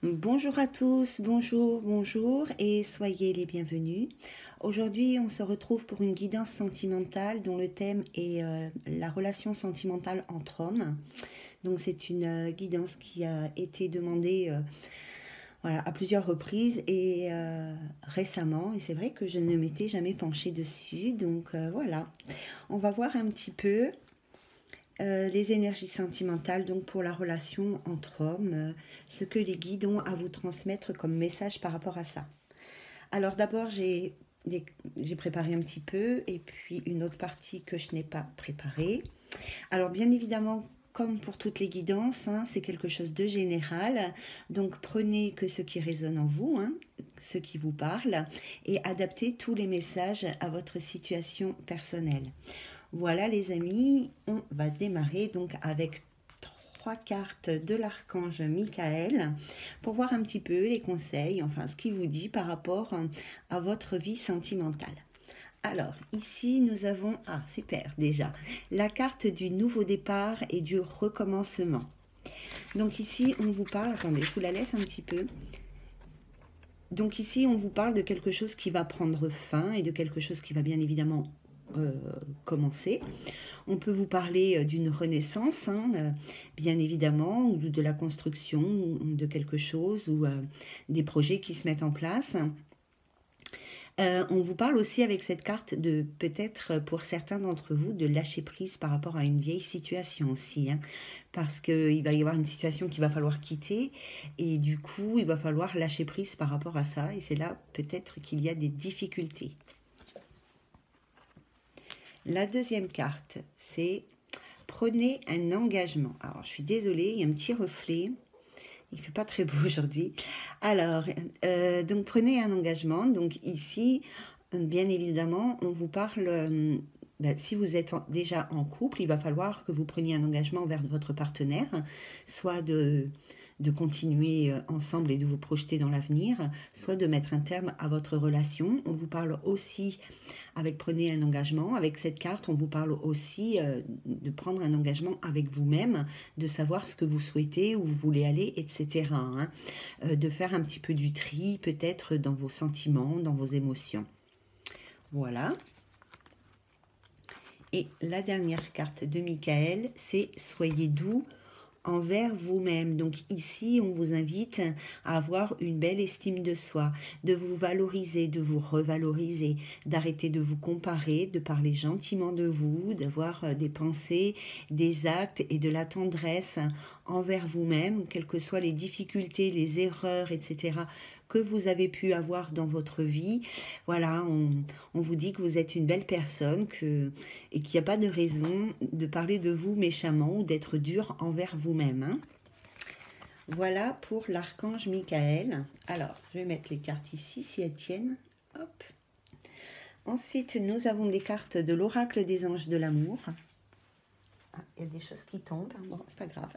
Bonjour à tous, bonjour et soyez les bienvenus. Aujourd'hui, on se retrouve pour une guidance sentimentale dont le thème est la relation sentimentale entre hommes. Donc c'est une guidance qui a été demandée voilà, à plusieurs reprises et récemment. Et c'est vrai que je ne m'étais jamais penchée dessus. Donc voilà, on va voir un petit peu les énergies sentimentales donc pour la relation entre hommes, ce que les guides ont à vous transmettre comme message par rapport à ça. Alors d'abord j'ai préparé un petit peu et puis une autre partie que je n'ai pas préparée. Alors bien évidemment comme pour toutes les guidances, hein, c'est quelque chose de général, donc prenez que ce qui résonne en vous, hein, ce qui vous parle, et adaptez tous les messages à votre situation personnelle. Voilà les amis, on va démarrer donc avec trois cartes de l'archange Michael pour voir un petit peu les conseils, enfin ce qu'il vous dit par rapport à votre vie sentimentale. Alors ici nous avons, ah super déjà, la carte du nouveau départ et du recommencement. Donc ici on vous parle, attendez je vous la laisse un petit peu. Donc ici on vous parle de quelque chose qui va prendre fin et de quelque chose qui va bien évidemment commencer. On peut vous parler d'une renaissance, hein, bien évidemment, ou de la construction de quelque chose, ou des projets qui se mettent en place. On vous parle aussi avec cette carte de peut-être pour certains d'entre vous de lâcher prise par rapport à une vieille situation aussi, hein, parce qu'il va y avoir une situation qu'il va falloir quitter et du coup il va falloir lâcher prise par rapport à ça et c'est là peut-être qu'il y a des difficultés. La deuxième carte, c'est prenez un engagement. Alors, je suis désolée, il y a un petit reflet. Il ne fait pas très beau aujourd'hui. Alors, donc prenez un engagement. Donc ici, bien évidemment, on vous parle... si vous êtes déjà en couple, il va falloir que vous preniez un engagement vers votre partenaire, soit de continuer ensemble et de vous projeter dans l'avenir, soit de mettre un terme à votre relation. On vous parle aussi avec prenez un engagement. Avec cette carte, on vous parle aussi de prendre un engagement avec vous-même, de savoir ce que vous souhaitez, où vous voulez aller, etc. Hein. De faire un petit peu du tri, peut-être dans vos sentiments, dans vos émotions. Voilà. Et la dernière carte de Michael, c'est soyez doux envers vous-même. Donc ici, on vous invite à avoir une belle estime de soi, de vous valoriser, de vous revaloriser, d'arrêter de vous comparer, de parler gentiment de vous, d'avoir des pensées, des actes et de la tendresse envers vous-même, quelles que soient les difficultés, les erreurs, etc., que vous avez pu avoir dans votre vie. Voilà, on vous dit que vous êtes une belle personne et qu'il n'y a pas de raison de parler de vous méchamment ou d'être dur envers vous-même. Hein. Voilà pour l'archange Michael. Alors, je vais mettre les cartes ici si elles tiennent. Hop. Ensuite, nous avons des cartes de l'oracle des anges de l'amour. Ah, il y a des choses qui tombent. Bon, c'est pas grave.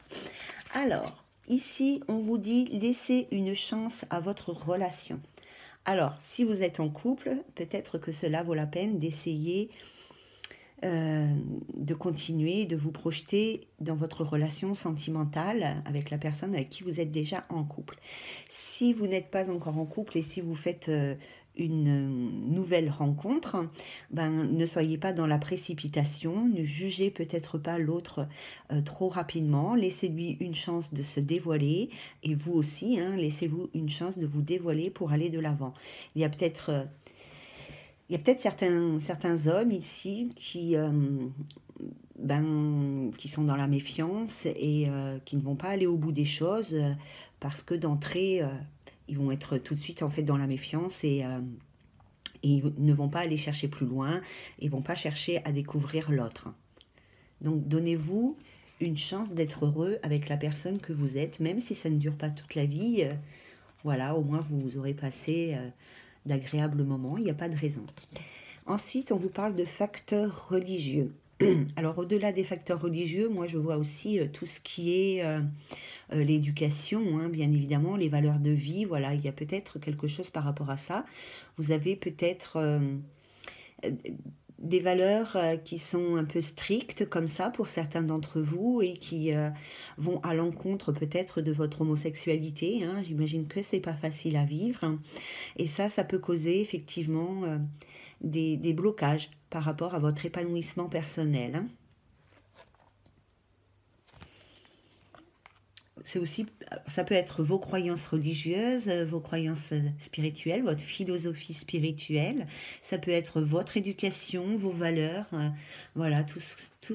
Alors, ici, on vous dit laissez une chance à votre relation. Alors, si vous êtes en couple, peut-être que cela vaut la peine d'essayer de continuer, de vous projeter dans votre relation sentimentale avec la personne avec qui vous êtes déjà en couple. Si vous n'êtes pas encore en couple et si vous faites une nouvelle rencontre, ne soyez pas dans la précipitation, ne jugez peut-être pas l'autre trop rapidement, laissez-lui une chance de se dévoiler et vous aussi, hein, laissez-vous une chance de vous dévoiler pour aller de l'avant. Il y a peut-être certains hommes ici qui sont dans la méfiance et qui ne vont pas aller au bout des choses parce que d'entrée, ils vont être tout de suite en fait dans la méfiance et ils ne vont pas aller chercher plus loin et vont pas chercher à découvrir l'autre. Donc donnez-vous une chance d'être heureux avec la personne que vous êtes, même si ça ne dure pas toute la vie. Voilà, au moins vous aurez passé d'agréables moments, il n'y a pas de raison. Ensuite, on vous parle de facteurs religieux. Alors, au-delà des facteurs religieux, moi, je vois aussi tout ce qui est l'éducation, hein, bien évidemment, les valeurs de vie. Voilà, il y a peut-être quelque chose par rapport à ça. Vous avez peut-être des valeurs qui sont un peu strictes comme ça pour certains d'entre vous et qui vont à l'encontre peut-être de votre homosexualité, hein. J'imagine que c'est pas facile à vivre et ça peut causer effectivement des blocages par rapport à votre épanouissement personnel, hein. C'est aussi, ça peut être vos croyances religieuses, vos croyances spirituelles, votre philosophie spirituelle. Ça peut être votre éducation, vos valeurs, voilà, tout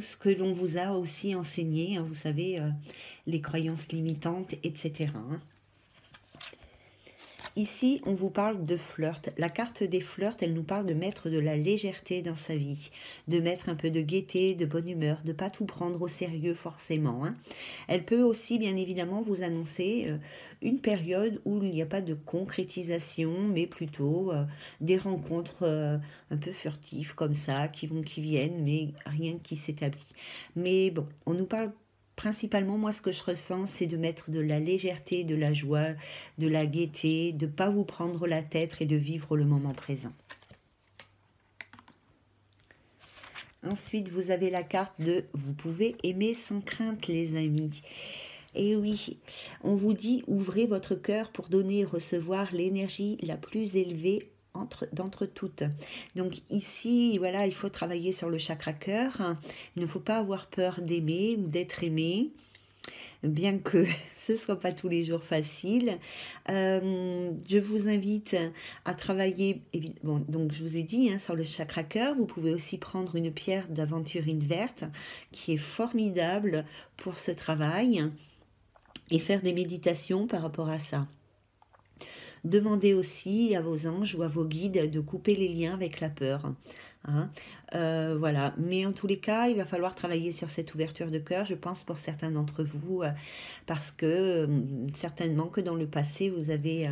ce que l'on vous a aussi enseigné, hein, vous savez, les croyances limitantes, etc., hein. Ici, on vous parle de flirt. La carte des flirts, elle nous parle de mettre de la légèreté dans sa vie, de mettre un peu de gaieté, de bonne humeur, de ne pas tout prendre au sérieux forcément, hein. Elle peut aussi, bien évidemment, vous annoncer une période où il n'y a pas de concrétisation, mais plutôt des rencontres un peu furtives comme ça, qui vont, qui viennent, mais rien qui s'établit. Mais bon, on nous parle principalement, moi, ce que je ressens, c'est de mettre de la légèreté, de la joie, de la gaieté, de ne pas vous prendre la tête et de vivre le moment présent. Ensuite, vous avez la carte de « Vous pouvez aimer sans crainte, les amis ». Et oui, on vous dit « Ouvrez votre cœur pour donner et recevoir l'énergie la plus élevée d'entre toutes ». Donc ici, voilà, il faut travailler sur le chakra cœur. Il ne faut pas avoir peur d'aimer ou d'être aimé, bien que ce ne soit pas tous les jours facile. Je vous invite à travailler, bon, donc je vous ai dit, hein, sur le chakra cœur. Vous pouvez aussi prendre une pierre d'aventurine verte qui est formidable pour ce travail et faire des méditations par rapport à ça. Demandez aussi à vos anges ou à vos guides de couper les liens avec la peur, hein. Voilà, mais en tous les cas, il va falloir travailler sur cette ouverture de cœur, je pense, pour certains d'entre vous, parce que certainement que dans le passé, vous avez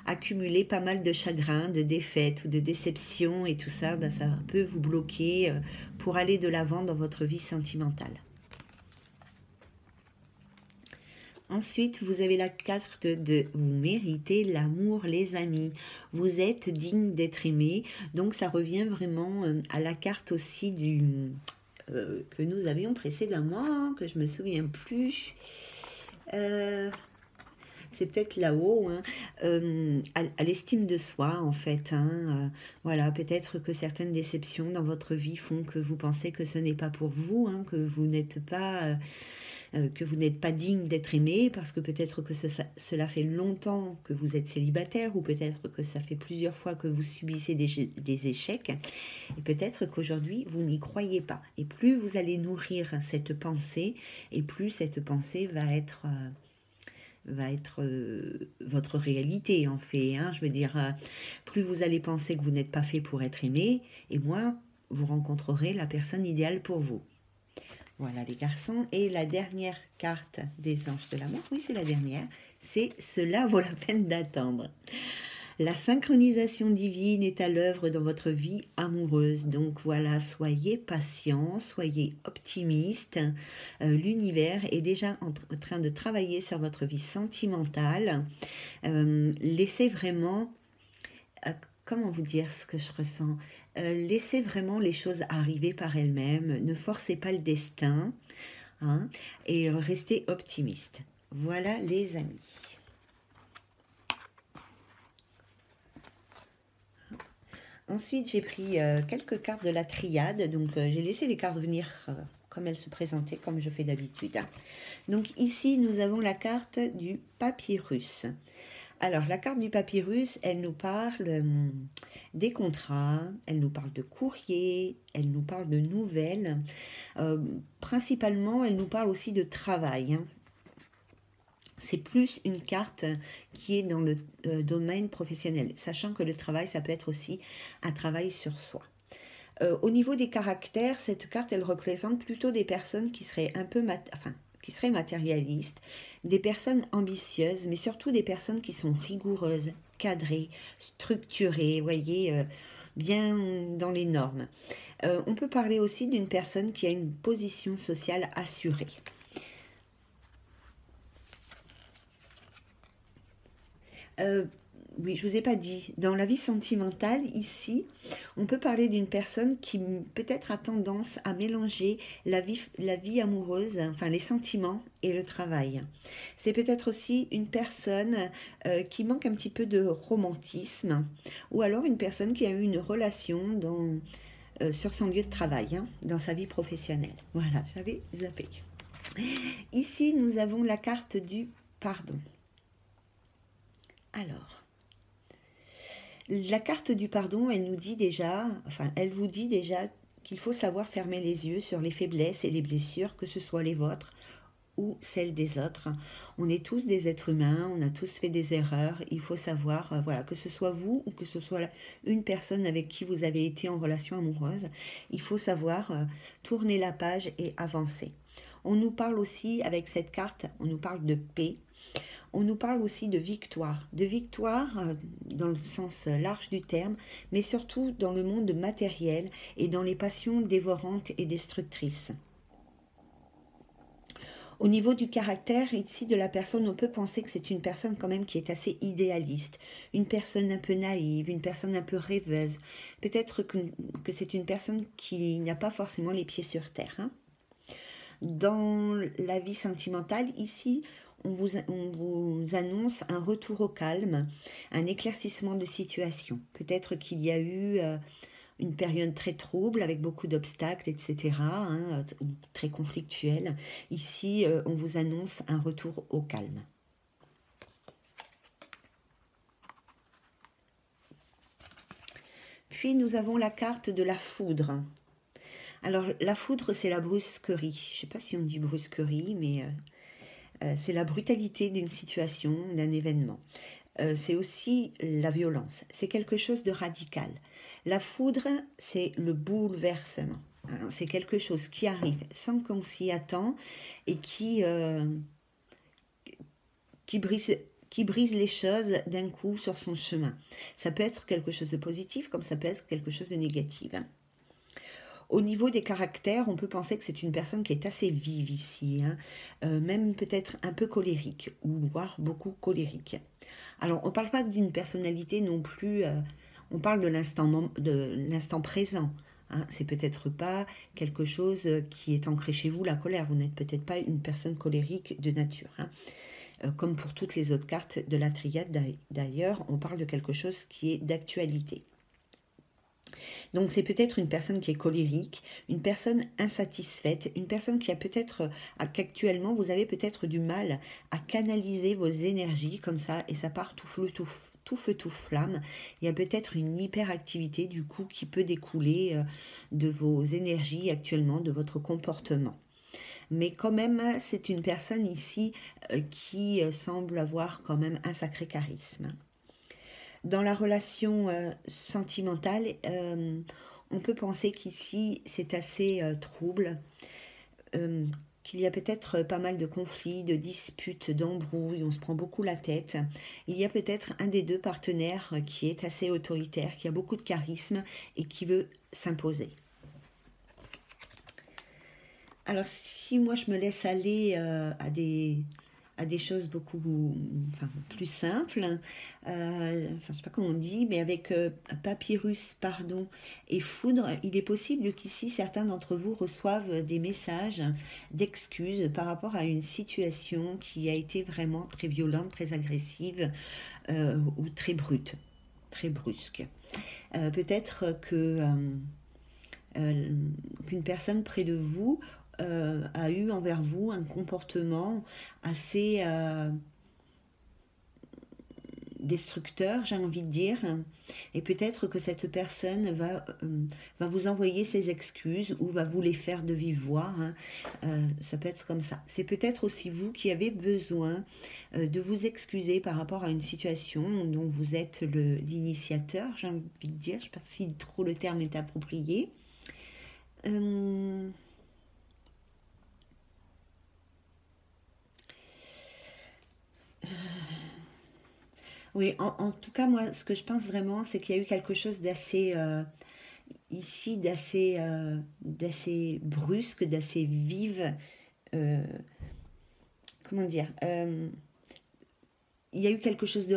accumulé pas mal de chagrins, de défaites ou de déceptions, et tout ça, ben, ça peut vous bloquer pour aller de l'avant dans votre vie sentimentale. Ensuite, vous avez la carte de « Vous méritez l'amour, les amis ». Vous êtes digne d'être aimé. Donc, ça revient vraiment à la carte aussi que nous avions précédemment, que je ne me souviens plus. C'est peut-être là-haut, hein, à l'estime de soi, en fait, hein. Voilà, peut-être que certaines déceptions dans votre vie font que vous pensez que ce n'est pas pour vous, hein, que vous n'êtes pas digne d'être aimé, parce que peut-être que cela fait longtemps que vous êtes célibataire, ou peut-être que ça fait plusieurs fois que vous subissez des échecs, et peut-être qu'aujourd'hui vous n'y croyez pas. Et plus vous allez nourrir cette pensée, et plus cette pensée va être votre réalité, en fait, hein. Je veux dire, plus vous allez penser que vous n'êtes pas fait pour être aimé, et moins vous rencontrerez la personne idéale pour vous. Voilà les garçons. Et la dernière carte des anges de l'amour, oui c'est la dernière, c'est « Cela vaut la peine d'attendre ». La synchronisation divine est à l'œuvre dans votre vie amoureuse. Donc voilà, soyez patient, soyez optimiste. L'univers est déjà en train de travailler sur votre vie sentimentale. Laissez vraiment, comment vous dire ce que je ressens ? Laissez vraiment les choses arriver par elles-mêmes. Ne forcez pas le destin, hein, et restez optimiste. Voilà les amis. Ensuite, j'ai pris quelques cartes de la triade. Donc, j'ai laissé les cartes venir comme elles se présentaient, comme je fais d'habitude. Donc, ici, nous avons la carte du papyrus. Alors, la carte du papyrus, elle nous parle des contrats, elle nous parle de courrier, elle nous parle de nouvelles. Principalement, elle nous parle aussi de travail, hein. C'est plus une carte qui est dans le domaine professionnel, sachant que le travail, ça peut être aussi un travail sur soi. Au niveau des caractères, cette carte, elle représente plutôt des personnes qui seraient un peu qui seraient matérialistes, des personnes ambitieuses, mais surtout des personnes qui sont rigoureuses, cadrées, structurées, voyez, bien dans les normes. On peut parler aussi d'une personne qui a une position sociale assurée. oui, je vous ai pas dit, dans la vie sentimentale, ici, on peut parler d'une personne qui peut-être a tendance à mélanger la vie amoureuse, enfin les sentiments et le travail. C'est peut-être aussi une personne qui manque un petit peu de romantisme, ou alors une personne qui a eu une relation sur son lieu de travail, hein, dans sa vie professionnelle. Voilà, j'avais zappé. Ici, nous avons la carte du pardon. Alors, la carte du pardon, elle nous dit déjà, enfin, elle vous dit déjà qu'il faut savoir fermer les yeux sur les faiblesses et les blessures, que ce soit les vôtres ou celles des autres. On est tous des êtres humains, on a tous fait des erreurs. Il faut savoir, voilà, que ce soit vous ou que ce soit une personne avec qui vous avez été en relation amoureuse, il faut savoir tourner la page et avancer. On nous parle aussi avec cette carte, on nous parle de paix. On nous parle aussi de victoire dans le sens large du terme, mais surtout dans le monde matériel et dans les passions dévorantes et destructrices. Au niveau du caractère ici de la personne, on peut penser que c'est une personne quand même qui est assez idéaliste, une personne un peu naïve, une personne un peu rêveuse. Peut-être que c'est une personne qui n'a pas forcément les pieds sur terre, hein. Dans la vie sentimentale, ici, on vous annonce un retour au calme, un éclaircissement de situation. Peut-être qu'il y a eu une période très trouble avec beaucoup d'obstacles, etc., hein, très conflictuelle. Ici, on vous annonce un retour au calme. Puis nous avons la carte de la foudre. Alors la foudre, c'est la brusquerie. Je ne sais pas si on dit brusquerie, mais c'est la brutalité d'une situation, d'un événement. C'est aussi la violence. C'est quelque chose de radical. La foudre, c'est le bouleversement, hein. C'est quelque chose qui arrive sans qu'on s'y attend et qui brise les choses d'un coup sur son chemin. Ça peut être quelque chose de positif comme ça peut être quelque chose de négatif, hein. Au niveau des caractères, on peut penser que c'est une personne qui est assez vive ici, hein, même peut-être un peu colérique, ou voire beaucoup colérique. Alors, on ne parle pas d'une personnalité non plus, on parle de l'instant présent, hein. C'est peut-être pas quelque chose qui est ancré chez vous, la colère. Vous n'êtes peut-être pas une personne colérique de nature, hein. Comme pour toutes les autres cartes de la triade d'ailleurs, on parle de quelque chose qui est d'actualité. Donc c'est peut-être une personne qui est colérique, une personne insatisfaite, une personne qui a peut-être, qu'actuellement vous avez peut-être du mal à canaliser vos énergies comme ça et ça part tout feu, tout flamme. Il y a peut-être une hyperactivité du coup qui peut découler de vos énergies actuellement, de votre comportement. Mais quand même, c'est une personne ici qui semble avoir quand même un sacré charisme. Dans la relation sentimentale, on peut penser qu'ici c'est assez trouble, qu'il y a peut-être pas mal de conflits, de disputes, d'embrouilles, on se prend beaucoup la tête. Il y a peut-être un des deux partenaires qui est assez autoritaire, qui a beaucoup de charisme et qui veut s'imposer. Alors si moi je me laisse aller à des choses beaucoup plus simples. Je ne sais pas comment on dit, mais avec papyrus, pardon, et foudre, il est possible qu'ici certains d'entre vous reçoivent des messages d'excuses par rapport à une situation qui a été vraiment très violente, très agressive ou très brute, très brusque. Peut-être qu'une personne près de vous a eu envers vous un comportement assez destructeur, j'ai envie de dire, et peut-être que cette personne va vous envoyer ses excuses ou va vous les faire de vive voix, hein. Ça peut être comme ça. C'est peut-être aussi vous qui avez besoin de vous excuser par rapport à une situation dont vous êtes l'initiateur, j'ai envie de dire, je ne sais pas si trop le terme est approprié. Oui, en tout cas, moi, ce que je pense vraiment, c'est qu'il y a eu quelque chose d'assez, ici, d'assez brusque, d'assez vive. euh, comment dire il y a eu quelque chose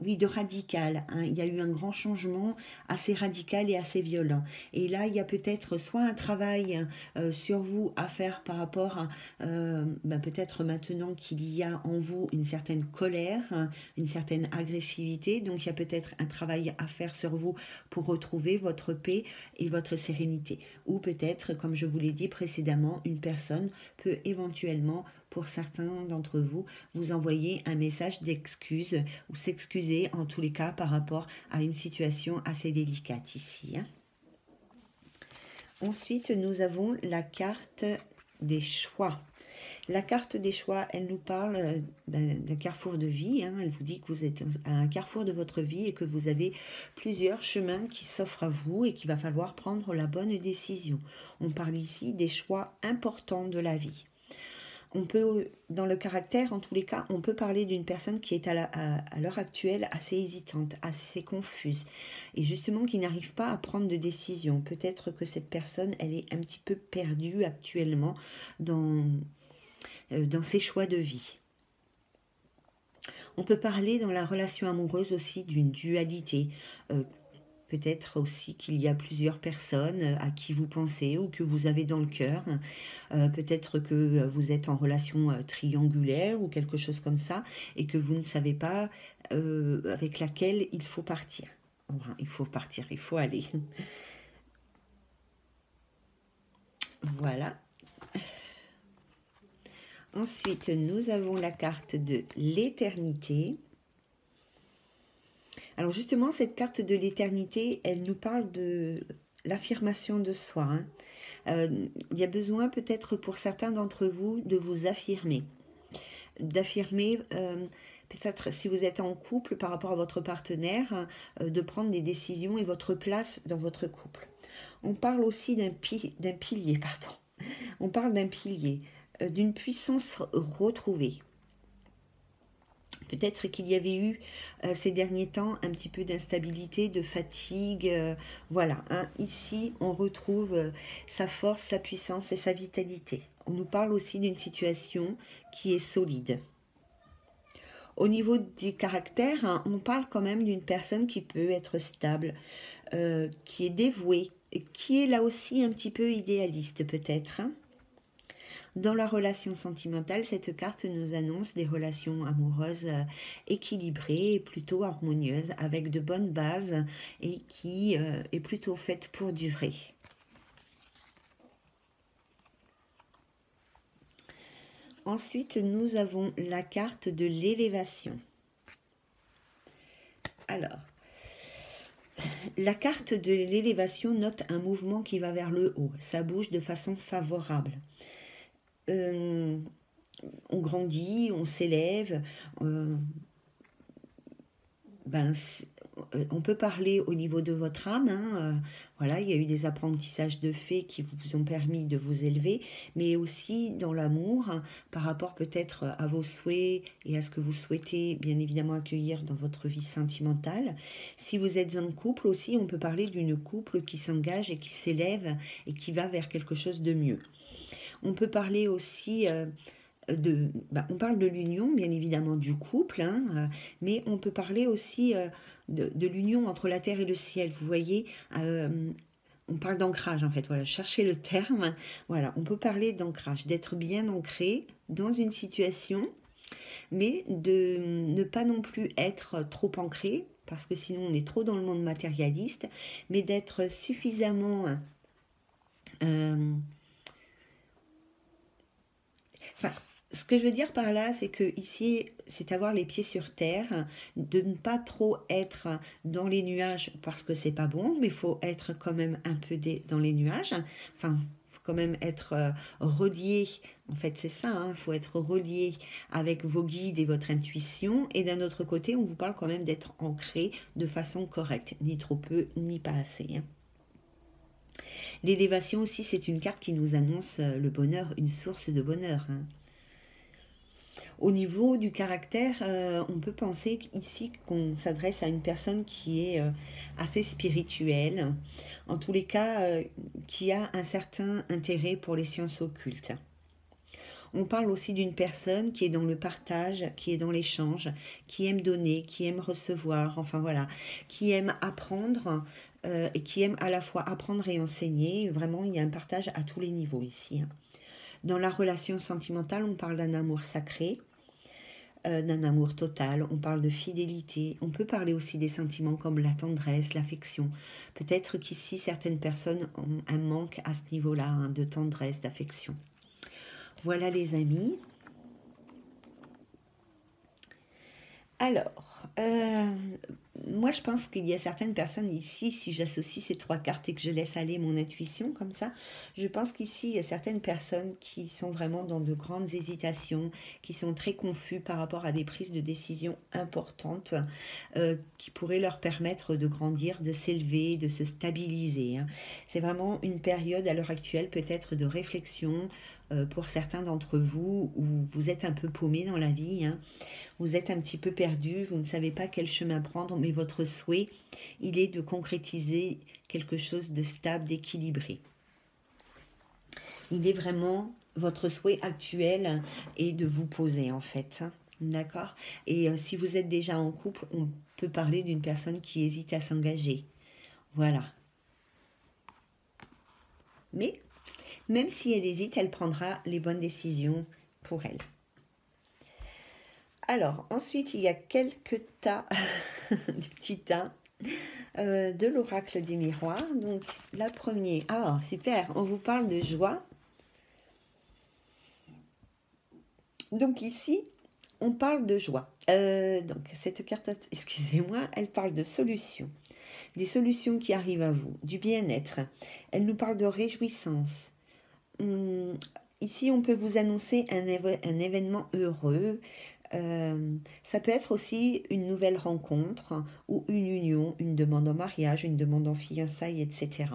oui, de radical, hein. Il y a eu un grand changement assez radical et assez violent. Et là, il y a peut-être soit un travail sur vous à faire par rapport à peut-être maintenant qu'il y a en vous une certaine colère, hein, une certaine agressivité. Donc, il y a peut-être un travail à faire sur vous pour retrouver votre paix et votre sérénité. Ou peut-être, comme je vous l'ai dit précédemment, une personne peut éventuellement, pour certains d'entre vous, vous envoyer un message d'excuse ou s'excuser en tous les cas par rapport à une situation assez délicate ici, hein. Ensuite, nous avons la carte des choix. La carte des choix, elle nous parle d'un carrefour de vie, hein. Elle vous dit que vous êtes à un carrefour de votre vie et que vous avez plusieurs chemins qui s'offrent à vous et qu'il va falloir prendre la bonne décision. On parle ici des choix importants de la vie. On peut, dans le caractère, en tous les cas, on peut parler d'une personne qui est à l'heure actuelle assez hésitante, assez confuse, et justement qui n'arrive pas à prendre de décision. Peut-être que cette personne, elle est un petit peu perdue actuellement dans ses choix de vie. On peut parler dans la relation amoureuse aussi d'une dualité. Peut-être aussi qu'il y a plusieurs personnes à qui vous pensez ou que vous avez dans le cœur. Peut-être que vous êtes en relation triangulaire ou quelque chose comme ça et que vous ne savez pas avec laquelle il faut partir. Enfin, il faut partir, il faut aller. Voilà. Ensuite, nous avons la carte de l'éternité. Alors justement, cette carte de l'éternité, elle nous parle de l'affirmation de soi, hein. Il y a besoin peut-être pour certains d'entre vous de vous affirmer. D'affirmer, peut-être si vous êtes en couple par rapport à votre partenaire, de prendre des décisions et votre place dans votre couple. On parle aussi d'un pilier, pardon. On parle d'un pilier, d'une puissance retrouvée. Peut-être qu'il y avait eu ces derniers temps un petit peu d'instabilité, de fatigue. Voilà, hein. Ici, on retrouve sa force, sa puissance et sa vitalité. On nous parle aussi d'une situation qui est solide. Au niveau du caractère, hein, on parle quand même d'une personne qui peut être stable, qui est dévouée, et qui est là aussi un petit peu idéaliste peut-être, hein. Dans la relation sentimentale, cette carte nous annonce des relations amoureuses équilibrées et plutôt harmonieuses, avec de bonnes bases et qui est plutôt faite pour durer. Ensuite, nous avons la carte de l'élévation. Alors, la carte de l'élévation note un mouvement qui va vers le haut. Ça bouge de façon favorable. On grandit, on s'élève. On peut parler au niveau de votre âme, hein, voilà, il y a eu des apprentissages de faits qui vous ont permis de vous élever, mais aussi dans l'amour, hein, par rapport peut-être à vos souhaits et à ce que vous souhaitez bien évidemment accueillir dans votre vie sentimentale. Si vous êtes en couple aussi, on peut parler d'une couple qui s'engage et qui s'élève et qui va vers quelque chose de mieux. On peut parler aussi on parle de l'union, bien évidemment, du couple, hein, mais on peut parler aussi de l'union entre la terre et le ciel. Vous voyez, on parle d'ancrage, en fait. Voilà, cherchez le terme. Voilà, on peut parler d'ancrage, d'être bien ancré dans une situation, mais de ne pas non plus être trop ancré, parce que sinon on est trop dans le monde matérialiste, mais d'être suffisamment... ce que je veux dire par là, c'est que ici, c'est avoir les pieds sur terre, de ne pas trop être dans les nuages parce que c'est pas bon, mais il faut être quand même un peu dans les nuages. Enfin, faut quand même être relié. En fait, c'est ça, hein, faut être relié avec vos guides et votre intuition. Et d'un autre côté, on vous parle quand même d'être ancré de façon correcte, ni trop peu, ni pas assez, hein. L'élévation aussi, c'est une carte qui nous annonce le bonheur, une source de bonheur, hein. Au niveau du caractère, on peut penser ici qu'on s'adresse à une personne qui est assez spirituelle, en tous les cas qui a un certain intérêt pour les sciences occultes. On parle aussi d'une personne qui est dans le partage, qui est dans l'échange, qui aime donner, qui aime recevoir, enfin voilà, qui aime apprendre et qui aime à la fois apprendre et enseigner. Vraiment, il y a un partage à tous les niveaux ici, hein. Dans la relation sentimentale, on parle d'un amour sacré, d'un amour total, on parle de fidélité, on peut parler aussi des sentiments comme la tendresse, l'affection. Peut-être qu'ici, certaines personnes ont un manque à ce niveau-là, hein, de tendresse, d'affection. Voilà les amis. Alors, moi je pense qu'il y a certaines personnes ici, si j'associe ces trois cartes et que je laisse aller mon intuition comme ça, je pense qu'ici il y a certaines personnes qui sont vraiment dans de grandes hésitations, qui sont très confus par rapport à des prises de décision importantes qui pourraient leur permettre de grandir, de s'élever, de se stabiliser, hein. C'est vraiment une période à l'heure actuelle peut-être de réflexion pour certains d'entre vous où vous êtes un peu paumé dans la vie, hein. Vous êtes un petit peu perdu, vous ne savez pas quel chemin prendre, mais votre souhait, il est de concrétiser quelque chose de stable, d'équilibré. Il est vraiment votre souhait actuel est de vous poser en fait, hein. D'accord? Et si vous êtes déjà en couple, on peut parler d'une personne qui hésite à s'engager. Voilà. Mais même si elle hésite, elle prendra les bonnes décisions pour elle. Alors, ensuite, il y a quelques tas, des petits tas, de l'oracle des miroirs. Donc, la première, ah super, on vous parle de joie. Donc ici, on parle de joie. Donc, cette carte, excusez-moi, elle parle de solutions. Des solutions qui arrivent à vous, du bien-être. Elle nous parle de réjouissance. Ici, on peut vous annoncer un événement heureux. Ça peut être aussi une nouvelle rencontre ou une union, une demande en mariage, une demande en fiançailles, etc.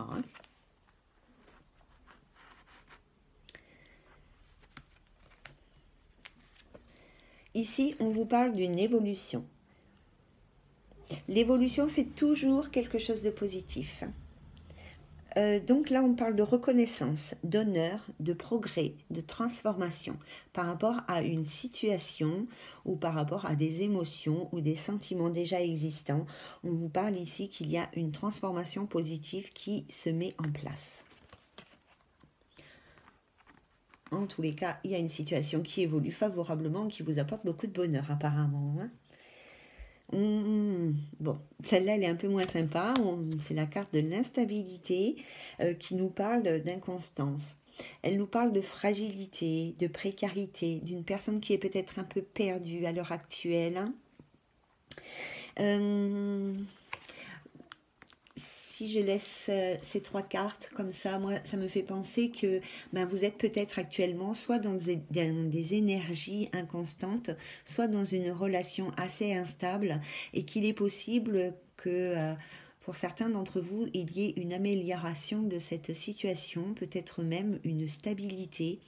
Ici, on vous parle d'une évolution. L'évolution, c'est toujours quelque chose de positif. Donc là, on parle de reconnaissance, d'honneur, de progrès, de transformation par rapport à une situation ou par rapport à des émotions ou des sentiments déjà existants. On vous parle ici qu'il y a une transformation positive qui se met en place. En tous les cas, il y a une situation qui évolue favorablement, qui vous apporte beaucoup de bonheur apparemment, hein. Bon, celle-là, elle est un peu moins sympa. C'est la carte de l'instabilité qui nous parle d'inconstance. Elle nous parle de fragilité, de précarité, d'une personne qui est peut-être un peu perdue à l'heure actuelle, hein. Si je laisse ces trois cartes comme ça, moi, ça me fait penser que vous êtes peut-être actuellement soit dans des énergies inconstantes, soit dans une relation assez instable et qu'il est possible que pour certains d'entre vous, il y ait une amélioration de cette situation, peut-être même une stabilité.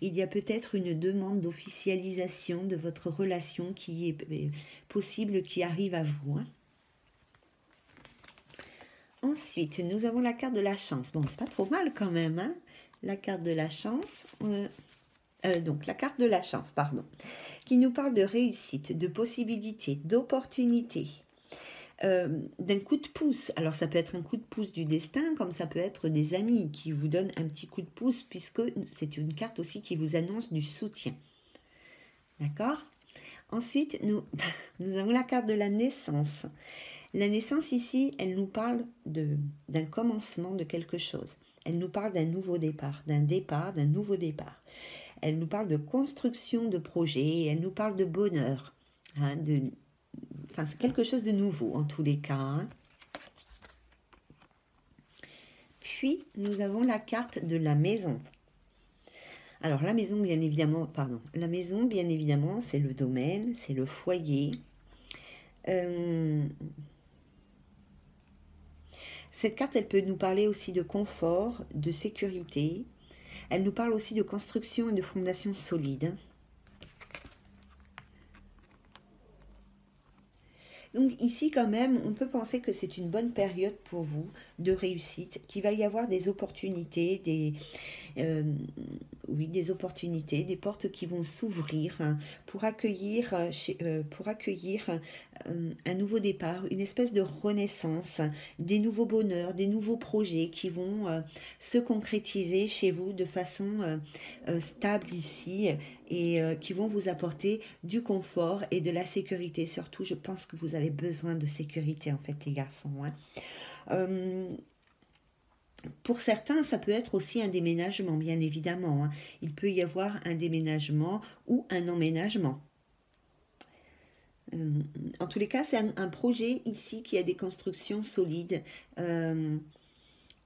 Il y a peut-être une demande d'officialisation de votre relation qui est possible, qui arrive à vous, hein. Ensuite, nous avons la carte de la chance. Bon, c'est pas trop mal quand même, hein? La carte de la chance. Donc, la carte de la chance, pardon. Qui nous parle de réussite, de possibilité, d'opportunité. D'un coup de pouce. Alors, ça peut être un coup de pouce du destin, comme ça peut être des amis qui vous donnent un petit coup de pouce, puisque c'est une carte aussi qui vous annonce du soutien. D'accord? Ensuite, nous avons la carte de la naissance. La naissance ici, elle nous parle d'un commencement de quelque chose. Elle nous parle d'un nouveau départ, d'un nouveau départ. Elle nous parle de construction de projet, elle nous parle de bonheur, hein, c'est quelque chose de nouveau en tous les cas, hein. Puis, nous avons la carte de la maison. Alors, la maison, bien évidemment, c'est le domaine, c'est le foyer. Cette carte, elle peut nous parler aussi de confort, de sécurité. Elle nous parle aussi de construction et de fondation solide. Donc ici, quand même, on peut penser que c'est une bonne période pour vous de réussite, qu'il va y avoir des opportunités, oui, des opportunités, des portes qui vont s'ouvrir hein, pour accueillir, un nouveau départ, une espèce de renaissance, des nouveaux bonheurs, des nouveaux projets qui vont se concrétiser chez vous de façon stable ici et qui vont vous apporter du confort et de la sécurité. Surtout, je pense que vous avez besoin de sécurité en fait, les garçons. Hein. Euh, pour certains, ça peut être aussi un déménagement, bien évidemment. Hein. Il peut y avoir un déménagement ou un emménagement. En tous les cas, c'est un projet ici qui a des constructions solides. Euh,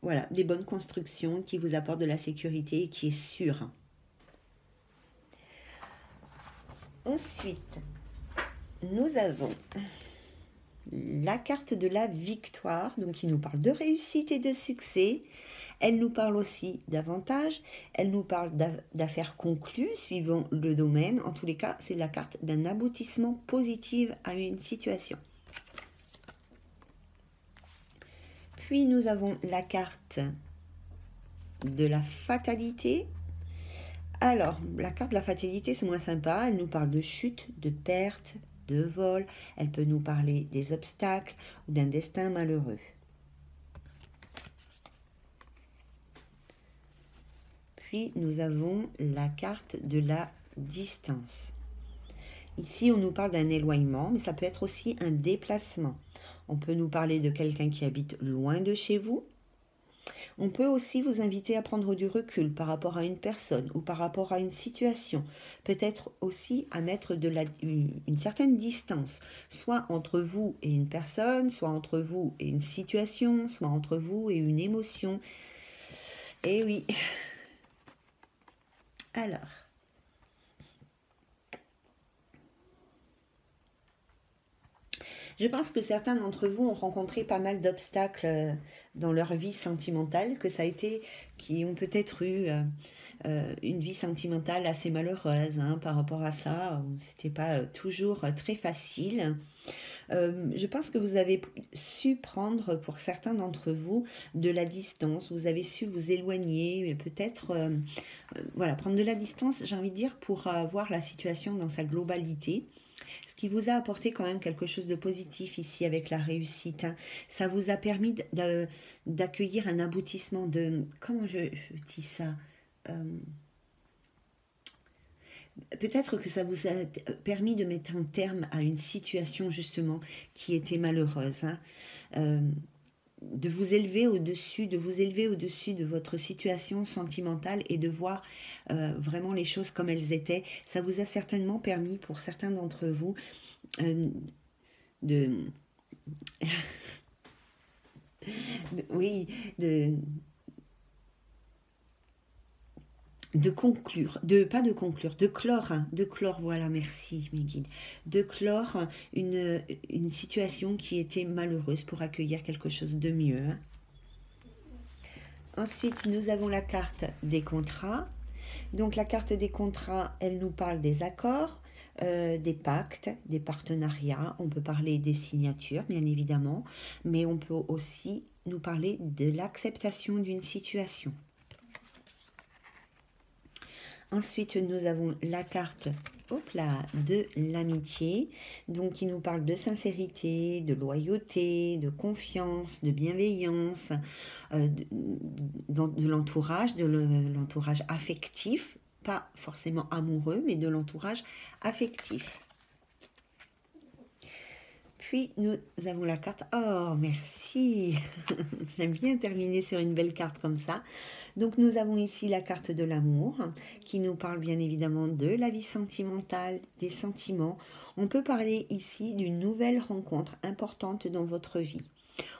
voilà, des bonnes constructions qui vous apportent de la sécurité et qui est sûre. Ensuite, nous avons la carte de la victoire, donc qui nous parle de réussite et de succès. Elle nous parle aussi d'avantages, elle nous parle d'affaires conclues suivant le domaine. En tous les cas, c'est la carte d'un aboutissement positif à une situation. Puis nous avons la carte de la fatalité. Alors, la carte de la fatalité, c'est moins sympa. Elle nous parle de chute, de perte, de vol. Elle peut nous parler des obstacles ou d'un destin malheureux. Puis, nous avons la carte de la distance. Ici, on nous parle d'un éloignement, mais ça peut être aussi un déplacement. On peut nous parler de quelqu'un qui habite loin de chez vous. On peut aussi vous inviter à prendre du recul par rapport à une personne ou par rapport à une situation. Peut-être aussi à mettre une certaine distance, soit entre vous et une personne, soit entre vous et une situation, soit entre vous et une émotion. Eh oui. Alors. Je pense que certains d'entre vous ont rencontré pas mal d'obstacles dans leur vie sentimentale, qui ont peut-être eu une vie sentimentale assez malheureuse hein, par rapport à ça. C'était pas toujours très facile. Je pense que vous avez su prendre, pour certains d'entre vous, de la distance. Vous avez su vous éloigner, peut-être, voilà, prendre de la distance, j'ai envie de dire, pour voir la situation dans sa globalité. Ce qui vous a apporté quand même quelque chose de positif ici avec la réussite. Hein. Ça vous a permis d'accueillir un aboutissement de... Comment je dis ça Peut-être que ça vous a permis de mettre un terme à une situation justement qui était malheureuse. Hein. De vous élever au-dessus, de votre situation sentimentale et de voir vraiment les choses comme elles étaient. Ça vous a certainement permis, pour certains d'entre vous, de, oui, de conclure, pas de conclure, de clore, voilà, merci mes guides, de clore une situation qui était malheureuse pour accueillir quelque chose de mieux. Hein. Ensuite, nous avons la carte des contrats. Donc la carte des contrats, elle nous parle des accords, des pactes, des partenariats. On peut parler des signatures, bien évidemment, mais on peut aussi nous parler de l'acceptation d'une situation. Ensuite, nous avons la carte de l'amitié, donc qui nous parle de sincérité, de loyauté, de confiance, de bienveillance, de l'entourage affectif, pas forcément amoureux, mais de l'entourage affectif. Puis nous avons la carte, oh merci, j'aime bien terminer sur une belle carte comme ça. Donc nous avons ici la carte de l'amour qui nous parle bien évidemment de la vie sentimentale, des sentiments. On peut parler ici d'une nouvelle rencontre importante dans votre vie.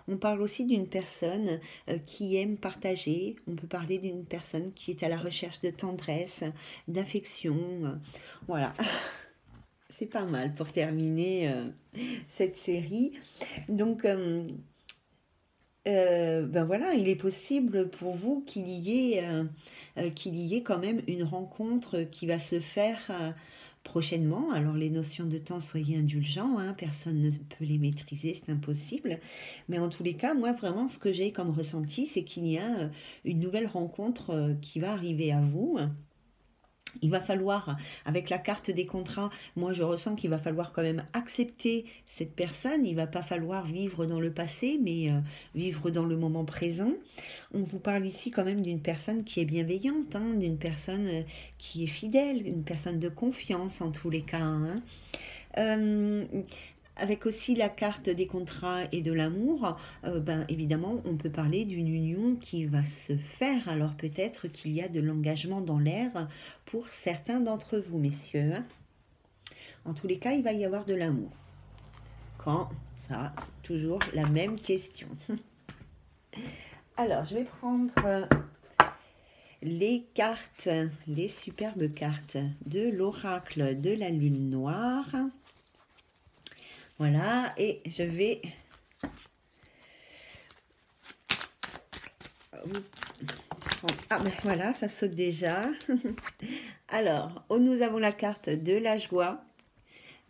On parle aussi d'une personne qui aime partager. On peut parler d'une personne qui est à la recherche de tendresse, d'affection. Voilà. C'est pas mal pour terminer cette série. Donc, ben voilà, il est possible pour vous qu'il y ait quand même une rencontre qui va se faire prochainement. Alors les notions de temps, soyez indulgents, hein, personne ne peut les maîtriser, c'est impossible. Mais en tous les cas, moi vraiment ce que j'ai comme ressenti, c'est qu'il y a une nouvelle rencontre qui va arriver à vous. Il va falloir, avec la carte des contrats, moi je ressens qu'il va falloir quand même accepter cette personne. Il ne va pas falloir vivre dans le passé, mais vivre dans le moment présent. On vous parle ici quand même d'une personne qui est bienveillante, hein, d'une personne qui est fidèle, une personne de confiance en tous les cas, hein. Euh, Avec aussi la carte des contrats et de l'amour, ben, évidemment, on peut parler d'une union qui va se faire. Alors peut-être qu'il y a de l'engagement dans l'air pour certains d'entre vous, messieurs, hein. En tous les cas, il va y avoir de l'amour. Quand ça, c'est toujours la même question. Alors, je vais prendre les cartes, les superbes cartes de l'oracle de la lune noire. Voilà, et je vais ah ben voilà, ça saute déjà. Alors, nous avons la carte de la joie,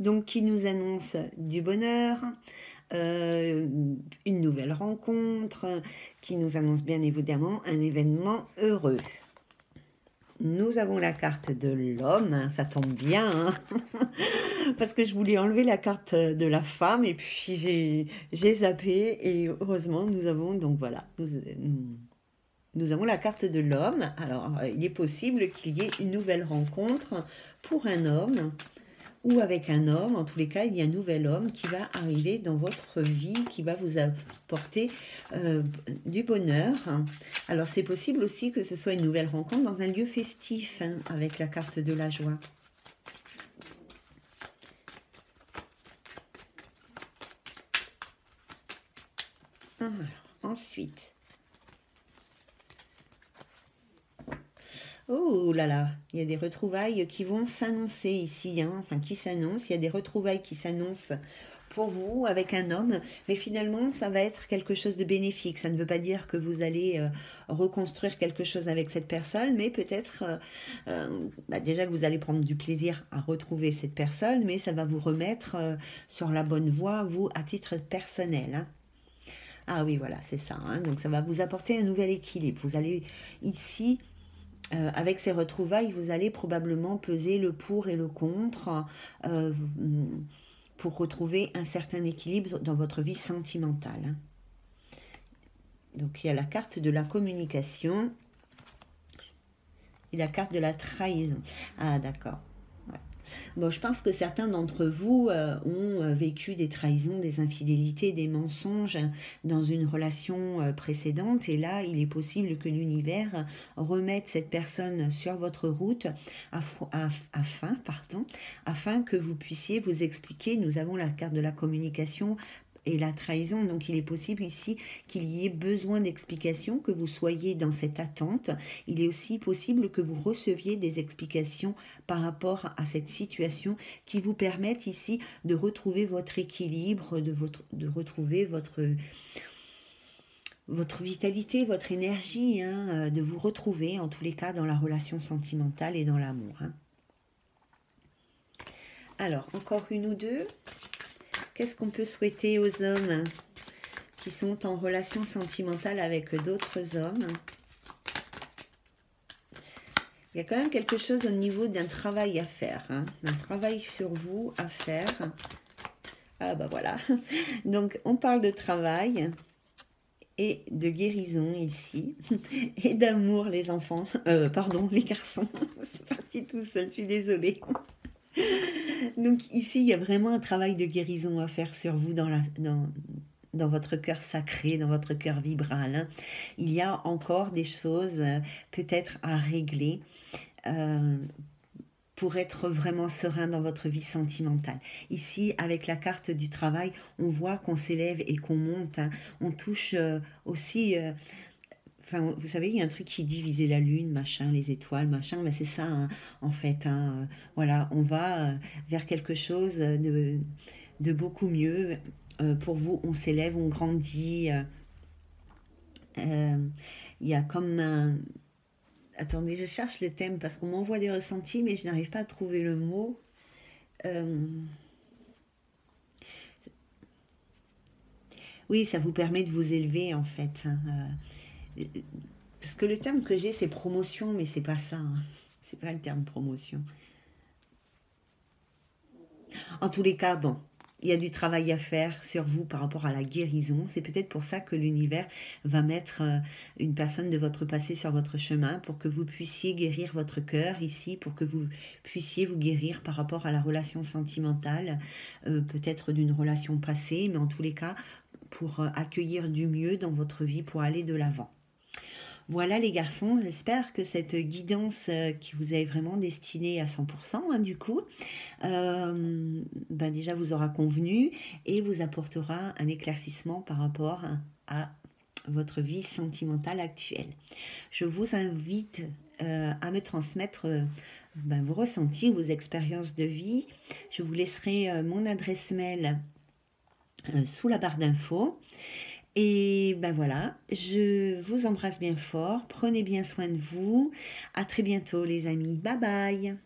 donc qui nous annonce du bonheur, une nouvelle rencontre, qui nous annonce bien évidemment un événement heureux. Nous avons la carte de l'homme, ça tombe bien, hein, parce que je voulais enlever la carte de la femme et puis j'ai zappé et heureusement nous avons, donc voilà, nous avons la carte de l'homme. Alors il est possible qu'il y ait une nouvelle rencontre pour un homme ou avec un homme. En tous les cas, il y a un nouvel homme qui va arriver dans votre vie, qui va vous apporter du bonheur. Alors, c'est possible aussi que ce soit une nouvelle rencontre dans un lieu festif, hein, avec la carte de la joie. Alors, ensuite... Oh là là, il y a des retrouvailles qui vont s'annoncer ici, hein, enfin qui s'annoncent, il y a des retrouvailles qui s'annoncent pour vous avec un homme, mais finalement ça va être quelque chose de bénéfique. Ça ne veut pas dire que vous allez reconstruire quelque chose avec cette personne, mais peut-être déjà que vous allez prendre du plaisir à retrouver cette personne, mais ça va vous remettre sur la bonne voie, vous, à titre personnel, hein. Ah oui, voilà, c'est ça, hein. Donc ça va vous apporter un nouvel équilibre. Vous allez ici... avec ces retrouvailles, vous allez probablement peser le pour et le contre pour retrouver un certain équilibre dans votre vie sentimentale, hein. Donc il y a la carte de la communication et la carte de la trahison. Ah d'accord. Ouais. Bon, je pense que certains d'entre vous ont vécu des trahisons, des infidélités, des mensonges dans une relation précédente. Et là, il est possible que l'univers remette cette personne sur votre route afin que vous puissiez vous expliquer. Nous avons la carte de la communication et la trahison. Donc il est possible ici qu'il y ait besoin d'explications, que vous soyez dans cette attente. Il est aussi possible que vous receviez des explications par rapport à cette situation qui vous permettent ici de retrouver votre équilibre, de retrouver votre vitalité, votre énergie, hein, de vous retrouver en tous les cas dans la relation sentimentale et dans l'amour, hein. Alors, encore une ou deux. Qu'est-ce qu'on peut souhaiter aux hommes qui sont en relation sentimentale avec d'autres hommes? Il y a quand même quelque chose au niveau d'un travail à faire, hein, un travail sur vous à faire. Ah bah voilà. Donc on parle de travail et de guérison ici, et d'amour les enfants, pardon les garçons, c'est parti tout seul, je suis désolée. Donc ici, il y a vraiment un travail de guérison à faire sur vous dans votre cœur sacré, dans votre cœur vibral, hein. Il y a encore des choses peut-être à régler pour être vraiment serein dans votre vie sentimentale. Ici, avec la carte du travail, on voit qu'on s'élève et qu'on monte, hein. On touche aussi... Enfin, vous savez, il y a un truc qui dit viser la lune, machin, les étoiles, machin, mais c'est ça, hein, en fait, hein, voilà, on va vers quelque chose de beaucoup mieux. Pour vous, on s'élève, on grandit. Il y a comme un... Attendez, je cherche le thème parce qu'on m'envoie des ressentis, mais je n'arrive pas à trouver le mot. Oui, ça vous permet de vous élever en fait, hein. Parce que le terme que j'ai, c'est promotion, mais c'est pas ça, hein. C'est pas le terme promotion. En tous les cas, bon, il y a du travail à faire sur vous par rapport à la guérison. C'est peut-être pour ça que l'univers va mettre une personne de votre passé sur votre chemin pour que vous puissiez guérir votre cœur ici, pour que vous puissiez vous guérir par rapport à la relation sentimentale, peut-être d'une relation passée, mais en tous les cas, pour accueillir du mieux dans votre vie, pour aller de l'avant. Voilà les garçons, j'espère que cette guidance qui vous est vraiment destinée à 100%, hein, du coup, ben déjà vous aura convenu et vous apportera un éclaircissement par rapport à votre vie sentimentale actuelle. Je vous invite à me transmettre ben, vos ressentis, vos expériences de vie. Je vous laisserai mon adresse mail sous la barre d'infos. Et ben voilà, je vous embrasse bien fort, prenez bien soin de vous. À très bientôt les amis, bye bye.